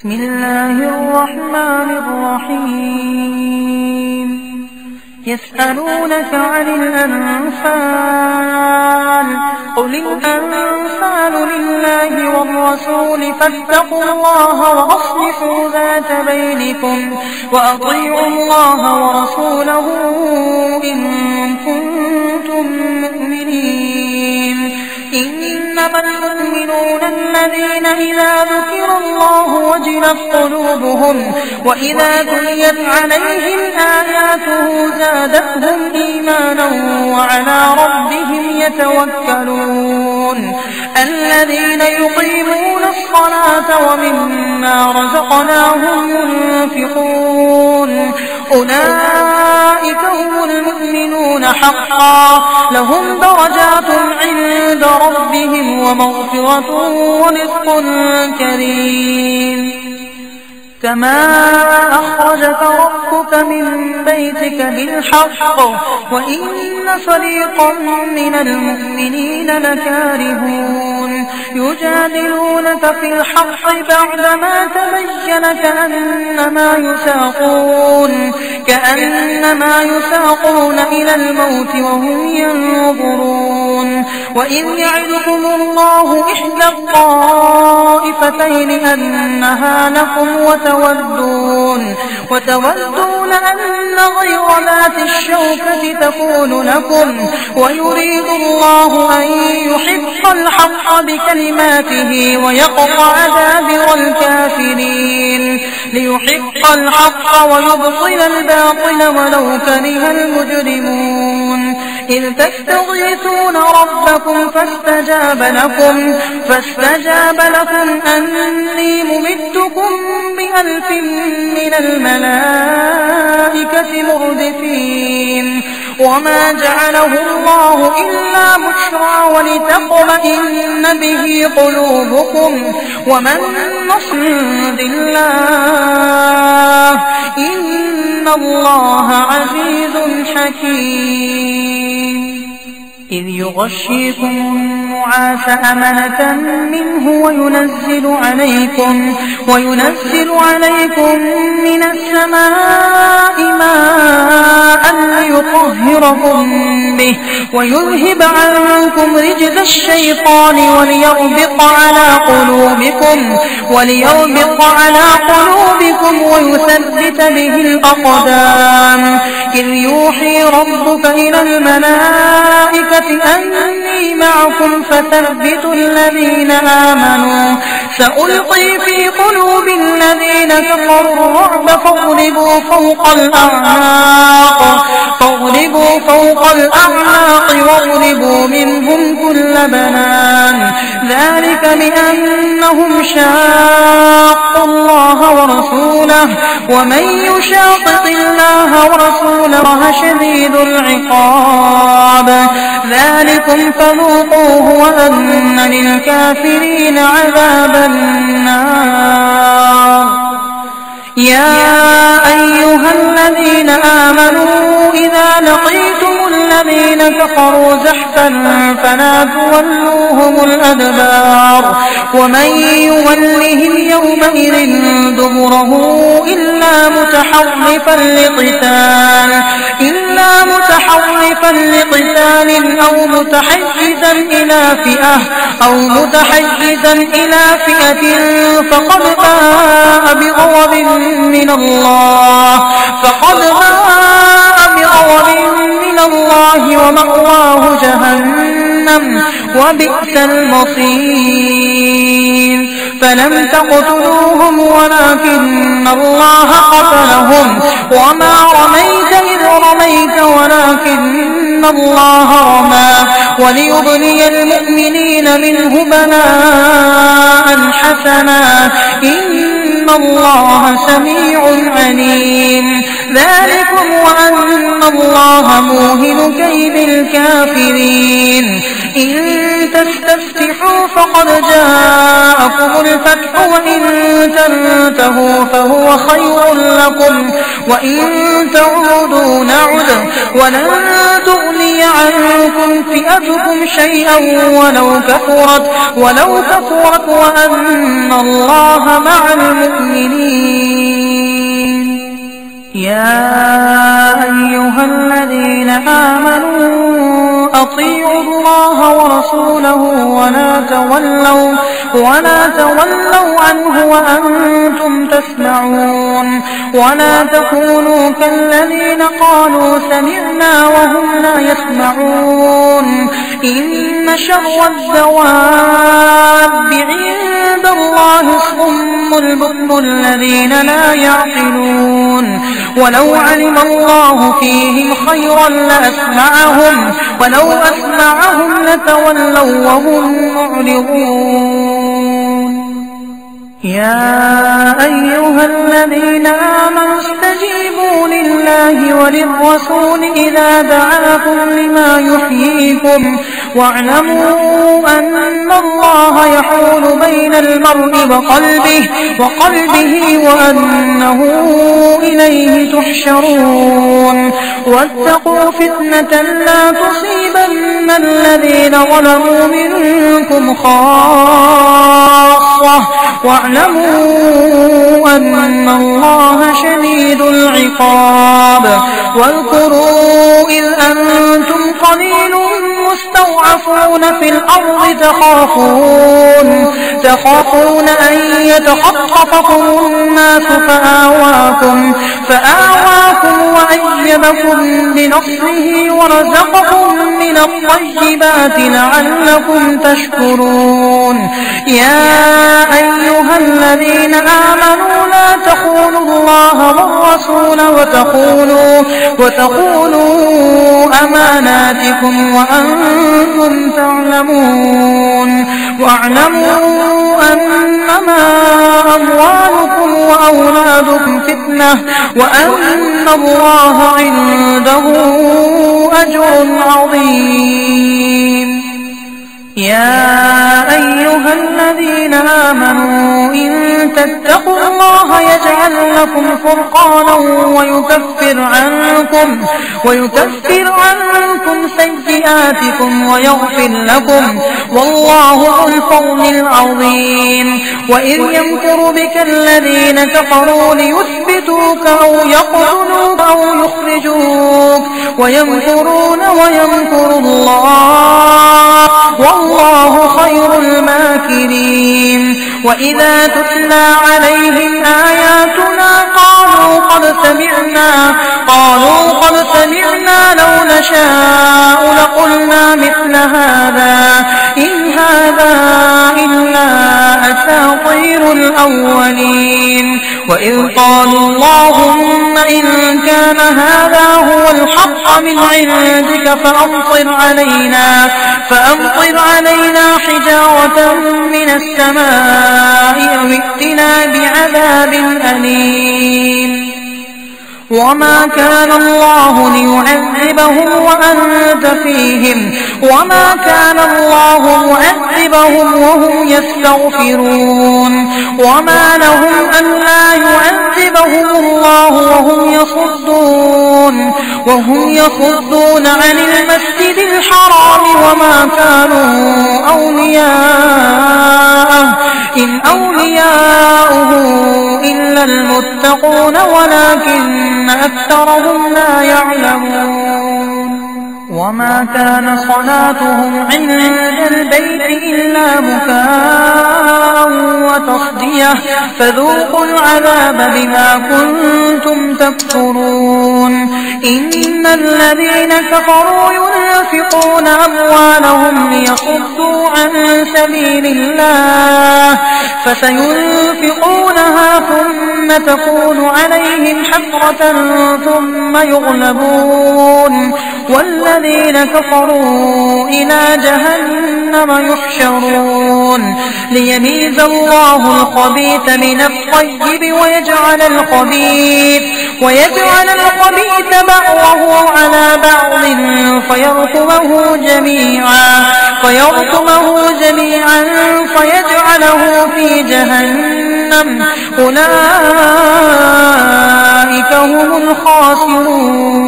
بسم الله الرحمن الرحيم يسألونك عن الأنفال قل الأنفال لله والرسول فاتقوا الله وأصلحوا ذات بينكم وأطيعوا الله ورسوله إن كنتم مؤمنين إنما المؤمنون الذين إذا ذكر الله وجلت قلوبهم وإذا تليت عليهم آياته زادتهم إيمانا وعلى ربهم يتوكلون الذين يقيمون الصلاة ومما رزقناهم ينفقون أولئك هم المؤمنون حقا لهم درجات عند ربهم ومغفرة ورزق كريم كما أخرجك ربك من بيتك بالحق وإن فريقا من المؤمنين لكارهون يجادلونك في الحق بعدما تبين كأنما يساقون إلى الموت وهم ينظرون وإذ يعدكم الله إحدى الطائفتين أنها لكم وتودون أن غير ذات الشوكة تكون لكم ويريد الله أن يحق الحق بكلماته ويقطع دابر الكافرين ليحق الحق ويبطل الباطل ولو كره المجرمون إذ تستغيثون ربكم فاستجاب لكم أني ممدكم ب1000 من الملائكة مردفين وما جعله الله إلا بشرى ولتطمئن به قلوبكم وما النصر عند الله إن الله عزيز حكيم إذ يغشيكم النعاس أمنة منه وينزل عليكم من السماء ماء ليطهركم به ويذهب عنكم رجز الشيطان وليربط على قلوبكم ويثبت به الأقدام إذ يوحي ربك إلى الملائكة أني معكم فثبتوا الذين آمنوا سألقي في قلوب الذين كفروا الرعب فاضربوا فوق الأعناق واضربوا منهم كل بنان ذلك بأنهم شاقوا الله ورسوله ومن يشاقق الله ورسوله شديد العقاب ذلكم فذوقوه وأن للكافرين عذاب النار يا أيها الذين آمنوا إذا لقيتم الذين كفروا زحفا فلا تولوهم الأدبار ومن يولهم يومئذ دبره إلا متحرفا لقتال أو متحيزا إلى فئة فقد باء بغضب من الله ومأواه جهنم وبئس المصير فلم تقتلوهم ولكن الله قتلهم وما رميت إذ رميت ولكن الله رمى وليبلي المؤمنين منه بلاء حسنا إن الله سميع عليم ذلكم وأن الله موهن كيد الكافرين إن تستفتحوا فقد جاءكم جاءكم الفتح وإن تنتهوا فهو خير لكم وإن تعودوا نعد ولن تغني عنكم فئتكم شيئا ولو كثرت وأن الله مع المؤمنين. يا أيها الذين آمنوا أطيعوا الله ورسوله ولا تولوا عنه وأنتم تسمعون ولا تكونوا كالذين قالوا سمعنا وهم لا يسمعون. إن شر الدواب عند الله الصم البكم الذين لا يعقلون. ولو علم الله فيهم خيرا لأسمعهم ولو أسمعهم لتولوا وهم معرضون. يا أيها الذين آمنوا استجيبوا لله وللرسول إذا دعاكم لما يحييكم واعلموا أن الله يحول بين المرء وقلبه وأنه إليه تحشرون. واتقوا فتنة لا تصيبن الذين ظلموا منكم خاصة واعلموا أن الله شديد العقاب. واذكروا إذ أنتم قليل مستضعفون في الأرض تخافون أن يتخطفكم الناس فآواكم وأيدكم بنصره ورزقكم من الطيبات لعلكم تشكرون. يا أيها الذين آمنوا لا تخونوا الله والرسول وتخونوا أماناتكم وأنتم تعلمون. واعلموا أنما أموالكم وأولادكم فتنة وأن الله عنده أجر عظيم. يا أيها الذين آمنوا إن تتقوا الله يجعل لكم فرقانا ويكفر عنكم سيئاتكم ويغفر لكم والله ذو الفضل العظيم. وإذ يمكر بك الذين كفروا ليثبتوك أو يقتلوك أو يخرجوك ويمكرون ويمكر الله والله خير الماكرين. وإذا تتلى عليهم آياتنا قالوا قد سمعنا لو نشاء لقلنا مثل هذا إن هذا إلا أساطير الأولين. وإذ قالوا اللهم إن كان هذا هو الحق من عندك فأمطر علينا حجارة من السماء أو ائتنا بعذاب أليم. وما كان الله ليعذبهم وأنت فيهم وما كان الله معذبهم وهم يستغفرون. وما لهم ألا يعذبهم الله وهم يصدون عن المسجد الحرام وما كانوا أولياءه إن أولياؤه إلا المتقون ولكن أكثرهم لا يعلمون. وما كان صلاتهم عند البيت إلا مكاء وتصدية فذوقوا العذاب بما كنتم تكفرون. إن الذين كفروا ينفقون أموالهم ليصدوا عن سبيل الله فسينفقونها ثم تكون عليهم حسرة ثم يغلبون والذين كفروا إلى جهنم يحشرون. ليميز الله الخبيث من الطيب ويجعل الخبيث بعضه على بعض فيركمه جميعا فيجعله في جهنم أولئك هم الخاسرون.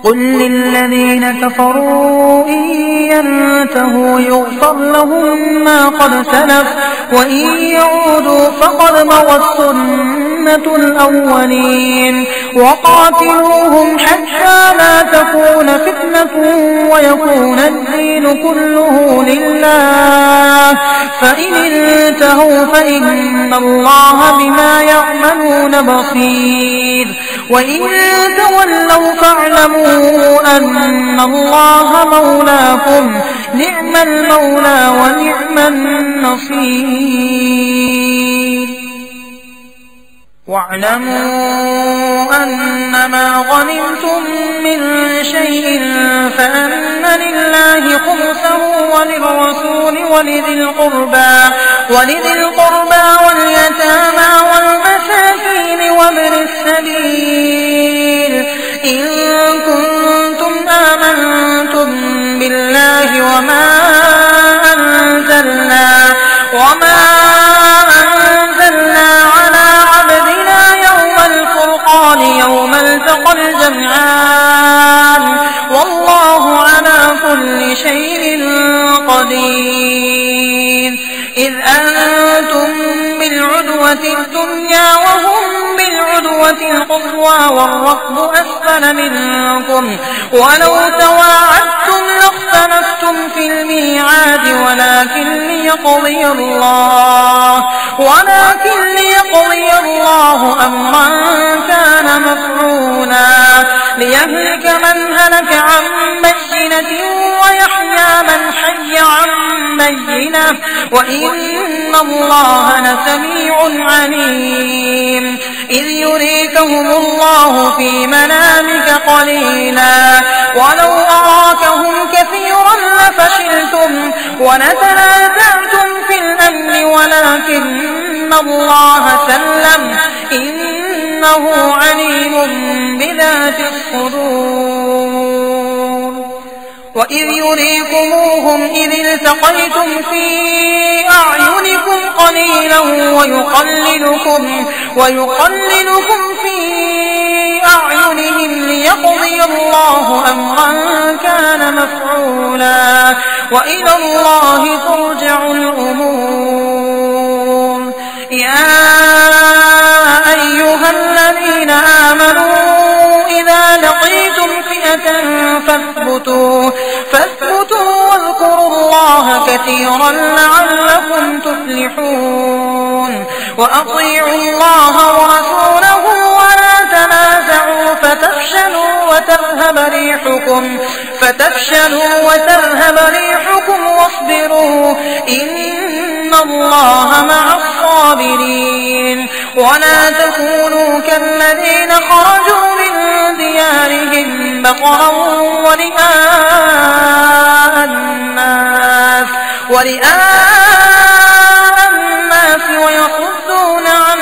قل للذين كفروا إن ينتهوا يغفر لهم ما قد سلف وإن يعودوا فقد مضت سنة الأولين وقاتلوهم حتى لا تكون فتنة ويكون الدين كله لله فإن انتهوا فإن الله بما يعملون بصير وإن تولوا فاعلموا أن الله مولاكم نعم المولى ونعم النصير. واعلموا أنما غنمتم من شيء فأن لله خمسه وللرسول ولذي القربى واليتامى والمساكين وابن السبيل إن كنتم آمنتم بالله وما أنزلنا على عبدنا يوم الفرقان يوم التقى الجمعان والله على كل شيء قدير. إذ أنتم بالعدوة الدنيا وهم بالعدوة القصوى والركب أسفل منكم ولو تواعدتم لاختلفتم في الميعاد ولكن ليقضي الله أمرا كان مفعولا ليهلك من هلك عن بينة ويحيى من حي عن بينة وإن الله لسميع عليم. إذ يريكهم الله في منامك قليلا ولو أراكهم كثيرا لفشلتم ولتنازعتم في الأمر ولكن الله سلم إنه عليم بذات الصدور. وإذ يريكموهم إذ التقيتم في أعينكم قليلا ويقللكم في أعينهم ليقضي الله أمرا كان مفعولا وإلى الله ترجع الأمور. يا أيها الذين آمنوا إذا لقيتم فئة فاثبتوا واذكروا الله كثيرا لعلكم تفلحون. وأطيعوا الله ورسوله ولا تنازعوا فتفشلوا وتذهب ريحكم واصبروا إن الله مع الصابرين. ولا تكونوا كالذين خرجوا من ديارهم بطرا ورئاء الناس ويصدون عن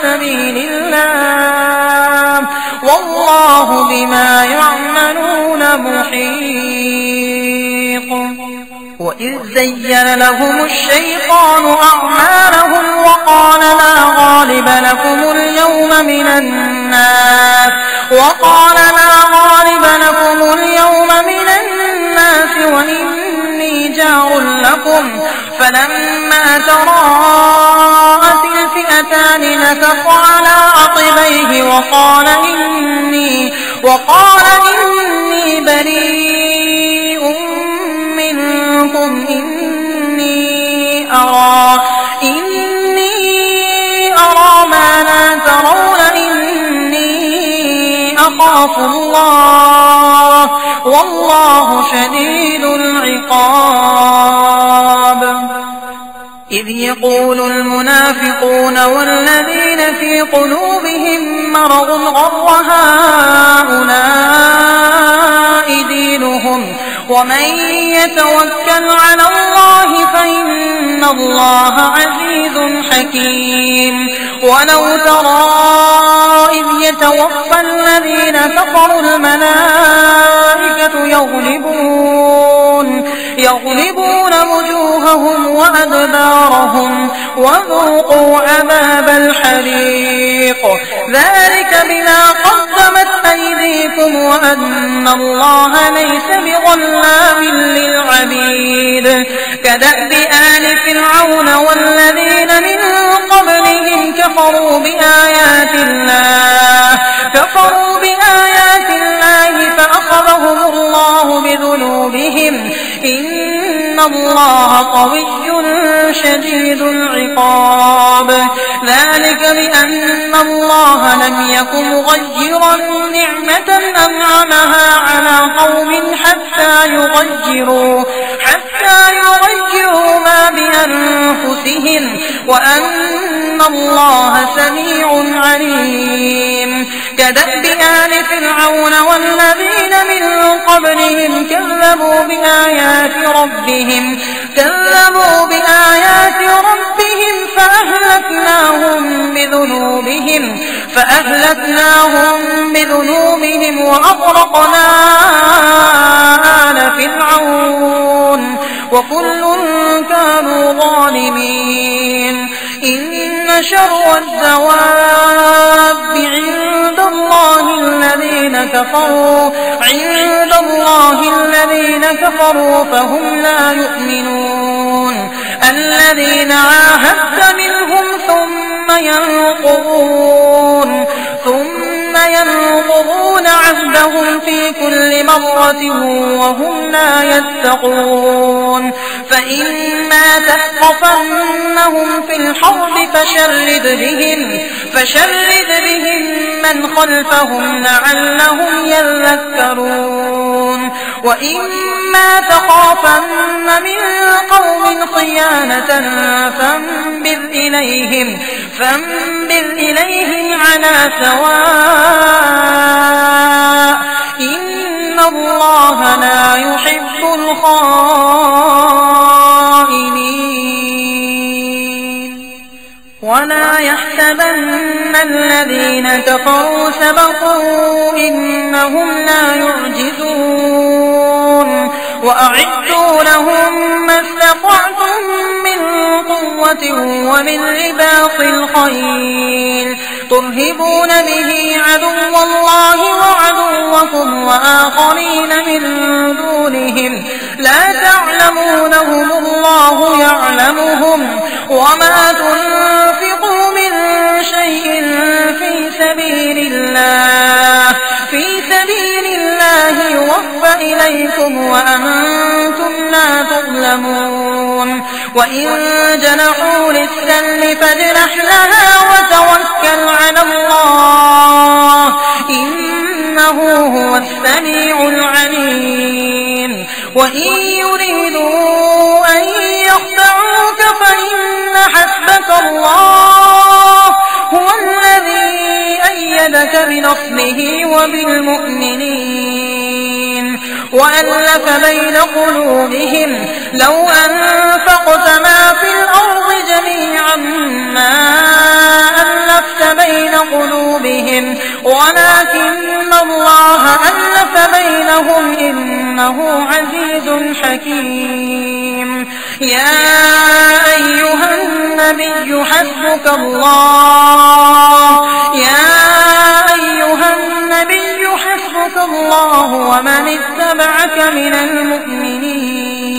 سبيل الله والله بما يعملون محيط. وإذ زين لهم الشيطان أعمالهم وقال لا غالب لكم اليوم من الناس وإني جار لكم فلما تراءت الفئتان نكص على عقبيه وقال إني بريء منكم إني أرى ما لا ترون إني أخاف الله والله شديد العقاب. إذ يقول المنافقون والذين في قلوبهم مرض غر هؤلاء دينهم ومن يتوكل على الله فإن الله عزيز حكيم. ولو ترى إذ يتوفى الذين كفروا الملائكة يغلبون وجوههم وأدبارهم وذوقوا عذاب الحريق ذلك بما قدمت أيديكم وأن الله ليس بظلام للعبيد كدأب آل فرعون والذين من قبلهم كفروا بآيات الله فأخذهم الله بذنوبهم إن الله قوي شديد العقاب ذلك بأن الله لم يكن مغيرا نعمة أنعمها على قوم حتى يغيروا ما بأنفسهم وأن الله سميع عليم كدأب آل فرعون والذين من قبلهم كذبوا بآيات ربهم فأهلكناهم بذنوبهم وأغرقنا آل فرعون وكل كانوا ظالمين إن شر الدواب عند الله الذين كفروا فهم لا يؤمنون الذين عاهدت منهم ثم ينقضون عهدهم في كل مرة وهم لا يتقون فإما تثقفنهم في الحرب فشرد بهم من خلفهم لعلهم يذكرون وإما تخافن من قوم خيانة فانبذ إليهم على سواء إن الله لا يحب الخائنين ولا يحسبن الذين كفروا سبقوا إنهم لا يعجزون وأعدوا لهم ما استطعتم من قوة ومن رباط الخيل ترهبون به عدو الله وعدوكم وآخرين من دونهم لا تعلمونهم الله يعلمهم وما تنفقوا من شيء في سبيل الله يوفى إليكم وأنتم لا تظلمون وإن جنحوا للسلم فاجنح لها وتوكل على الله إنه هو السميع العليم وإن يريدوا أن يخدعوك فإن حسبك الله هو الذي أيدك بنصره وبالمؤمنين وألف بين قلوبهم لو أنفقت ما في الأرض جميعا ما ألفت بين قلوبهم ولكن الله ألف بينهم إنه عزيز حكيم يا أيها النبي حسبك الله ومن اتبعك من المؤمنين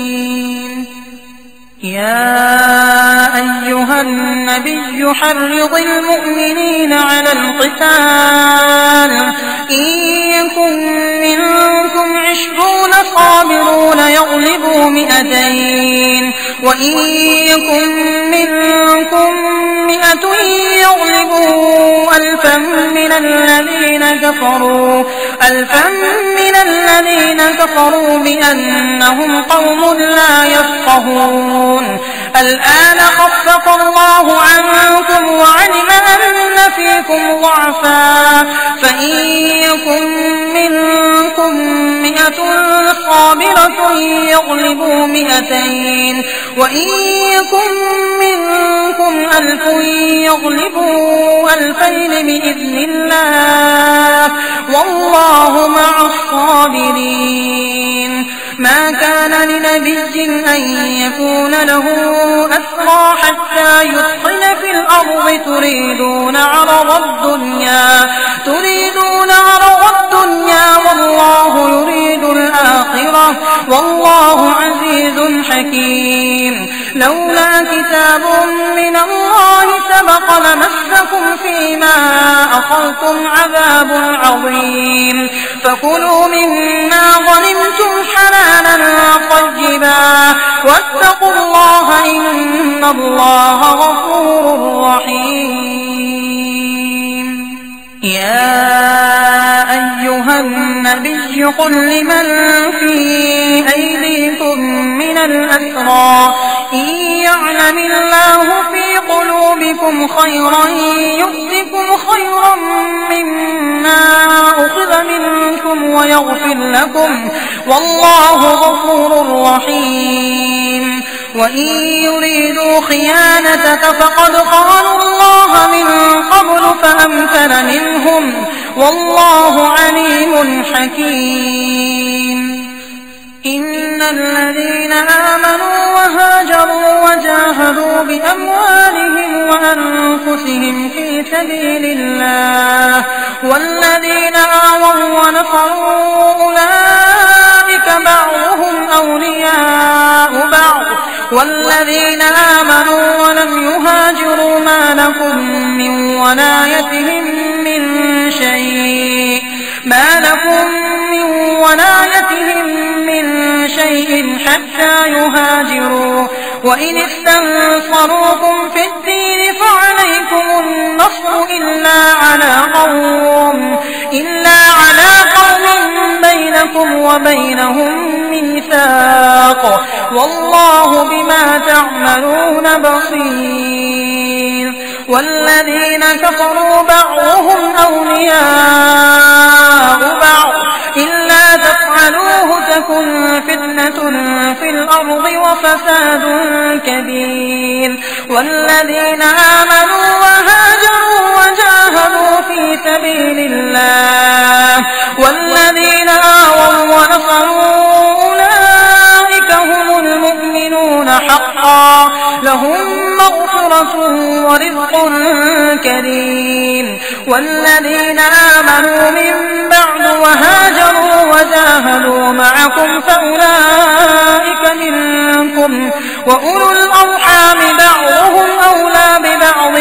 يا أيها النبي حرض المؤمنين على القتال إن يكن منكم 20 صابرون يغلبوا 200 وإن يكن منكم 100 يغلبوا 1000 من الذين كفروا بأنهم قوم لا يفقهون الآن خفف الله عنكم وعلم أن فيكم ضعفا فإن يكن منكم 100 صابرة يغلبوا 200 وإن يكن منكم 1000 يغلبوا 2000 بإذن الله والله مع الصابرين ما كان لنبي أن يكون له أسرى حتى يثخن في الأرض تريدون عرض الدنيا والله يريد الآخرة والله عزيز حكيم. لولا كتاب من الله سبق لمسكم فيما أخذتم عذاب عظيم. فكلوا مما غنمتم حلالا طيبا واتقوا الله إن الله غفور رحيم. يا أيها النبي قل لمن في أيديكم من الأسرى إن يعلم الله في قلوبكم خيرا يؤتكم خيرا مما أخذ منكم ويغفر لكم والله غفور رحيم. وإن يريدوا خيانتك فقد خانوا الله من قبل فأمكن منهم والله عليم حكيم. إن الذين آمنوا وهاجروا وجاهدوا بأموالهم وأنفسهم في سبيل الله والذين آووا ونصروا أولئك بعضهم أولياء بعض والذين آمنوا ولم يهاجروا ما لكم من ولايتهم من شيء حتى يهاجروا وإن استنصروكم في الدين فعليكم النصر إلا على قوم بينكم وبينهم ميثاق والله بما تعملون بصير. والذين كفروا بعضهم أولياء بعض إلا تفعلوه تكن فتنة في الأرض وفساد كبير. والذين آمنوا وهاجروا وجاهدوا في سبيل الله والذين آووا ونصروا أولئك هم المؤمنون حقا لهم مغفرة ورزق كريم. والذين آمنوا من بعد وهاجروا وجاهدوا معكم فأولئك منكم وأولو الأرحام بعضهم أولى ببعض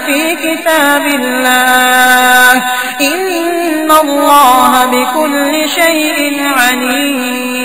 في كتاب الله إن الله بكل شيء عليم.